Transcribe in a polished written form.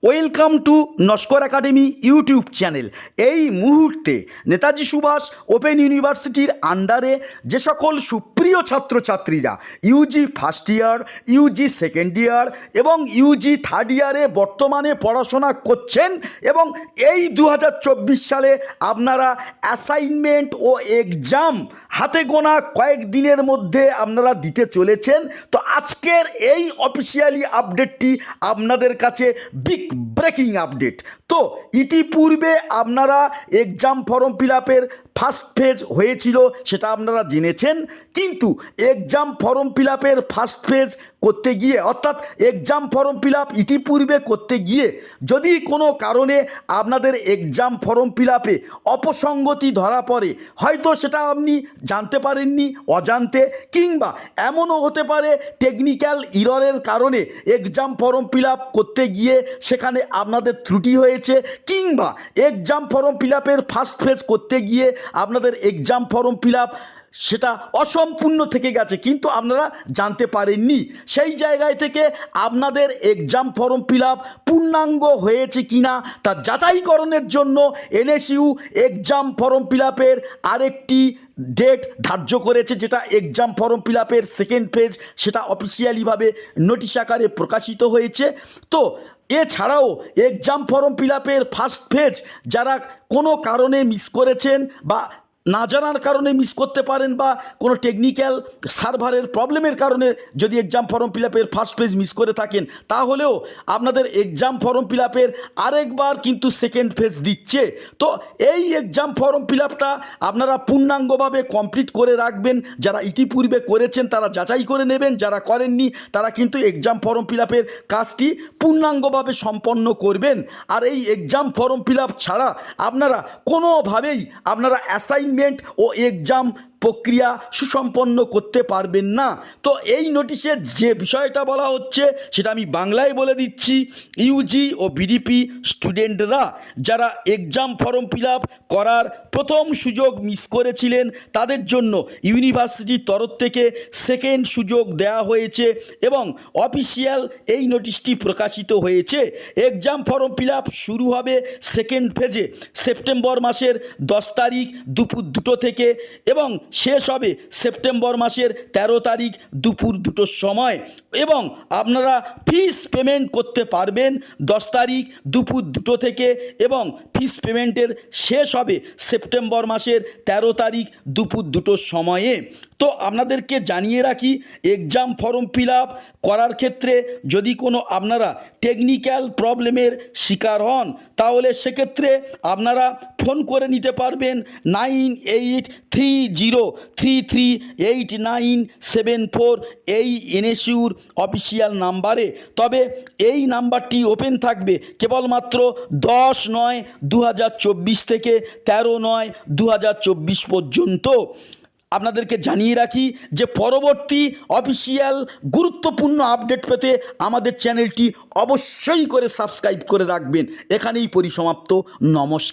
Welcome to Naskar academy YouTube channel. এই মুহূর্তে Netaji Subhash open ইউনিভার্সিটির আন্ডারে যে সকল সুপ্রিয় ছাত্রছাত্রীরা Yuji first year, Yuji second year এবং ইউজি থার্ড ইয়ারে বর্তমানে পড়াশোনা করছেন এবং এই 2024 সালে আপনারা অ্যাসাইনমেন্ট ও এক্সাম হাতে গোনা কয়েকদিনের মধ্যে আপনারা দিতে চলেছেন, তো আজকের এই অফিসিয়ালি আপডেটটি আপনাদের কাছে বিগ ব্রেকিং আপডেট। তো ইতিপূর্বে আপনারা এক্সাম ফর্ম ফিল আপের ফার্স্ট ফেজ হয়েছিল, সেটা আপনারা জেনেছেন, কিন্তু এক্সাম ফর্ম ফিল আপের ফার্স্ট ফেজ করতে গিয়ে অর্থাৎ এক্সাম ফর্ম ফিল আপ ইতিপূর্বে করতে গিয়ে যদি কোনো কারণে আপনাদের এক্সাম ফর্ম ফিল আপে অপসঙ্গতি ধরা পড়ে, হয়তো সেটা আপনি জানতে পারেননি অজান্তে, কিংবা এমনও হতে পারে টেকনিক্যাল ইররের কারণে এক্সাম ফর্ম ফিল আপ করতে গিয়ে সেখানে আপনাদের ত্রুটি হয়েছে, কিংবা এক্সাম ফর্ম ফিল আপের ফার্স্ট ফেজ করতে গিয়ে আপনাদের এক্সাম ফর্ম ফিল আপ সেটা অসম্পূর্ণ থেকে গেছে কিন্তু আপনারা জানতে পারেননি। সেই জায়গায় থেকে আপনাদের এক্সাম ফর্ম ফিল আপ পূর্ণাঙ্গ হয়েছে কিনা তা যাচাইকরণের জন্য এনএসইউ এক্সাম ফর্ম ফিল আপের আরেকটি ডেট ধার্য করেছে, যেটা এক্সাম ফর্ম ফিল আপের সেকেন্ড ফেজ, সেটা অফিসিয়ালিভাবে নোটিশ আকারে প্রকাশিত হয়েছে। তো এছাড়াও এক্সাম ফর্ম ফিল আপের ফার্স্ট ফেজ যারা কোনো কারণে মিস করেছেন বা না জানার কারণে মিস করতে পারেন বা কোনো টেকনিক্যাল সার্ভারের প্রবলেমের কারণে যদি এক্সাম ফর্ম ফিল আপের ফার্স্ট পেজ মিস করে থাকেন, তাহলেও আপনাদের এক্সাম ফর্ম ফিল আপের আরেকবার কিন্তু সেকেন্ড ফেজ দিচ্ছে। তো এই এক্সাম ফর্ম ফিল আপটা আপনারা পূর্ণাঙ্গভাবে কমপ্লিট করে রাখবেন। যারা ইতিপূর্বে করেছেন তারা যাচাই করে নেবেন, যারা করেননি তারা কিন্তু এক্সাম ফর্ম ফিল আপের কাজটি পূর্ণাঙ্গভাবে সম্পন্ন করবেন। আর এই এক্সাম ফর্ম ফিল আপ ছাড়া আপনারা কোনোভাবেই আপনারা অ্যাসাইনমেন্ট ও এক্সাম প্রক্রিয়া সুসম্পন্ন করতে পারবেন না। তো এই নোটিশে যে বিষয়টা বলা হচ্ছে সেটা আমি বাংলায় বলে দিচ্ছি। ইউজি ও বিডিপি স্টুডেন্টরা যারা এক্সাম ফর্ম ফিল আপ করার প্রথম সুযোগ মিস করেছিলেন তাদের জন্য ইউনিভার্সিটির তরফ থেকে সেকেন্ড সুযোগ দেওয়া হয়েছে এবং অফিসিয়াল এই নোটিশটি প্রকাশিত হয়েছে। এক্সাম ফর্ম ফিল আপ শুরু হবে সেকেন্ড ফেজে সেপ্টেম্বর মাসের 10 তারিখ দুপুর 2টো থেকে এবং শেষ হবে সেপ্টেম্বর মাসের 13 তারিখ দুপুর 2টোর সময় এবং আপনারা ফিস পেমেন্ট করতে পারবেন 10 তারিখ দুপুর 2টো থেকে এবং ফিস পেমেন্টের শেষ হবে সেপ্টেম্বর মাসের 13 তারিখ দুপুর 2টোর সময়ে। তো আপনাদেরকে জানিয়ে রাখি, এক্সাম ফর্ম ফিল আপ করার ক্ষেত্রে যদি কোনো আপনারা টেকনিক্যাল প্রবলেমের শিকার হন তাহলে সেক্ষেত্রে আপনারা ফোন করে নিতে পারবেন 9830338974 এই এনএসইউর অফিসিয়াল নাম্বারে। তবে এই নাম্বারটি ওপেন থাকবে কেবলমাত্র 10/9/2024 থেকে 13/9/2024 পর্যন্ত। আপনাদেরকে জানিয়ে রাখি যে পরবর্তী অফিসিয়াল গুরুত্বপূর্ণ আপডেট পেতে আমাদের চ্যানেলটি অবশ্যই করে সাবস্ক্রাইব করে রাখবেন। এখানেই পরিসমাপ্ত। নমস্কার।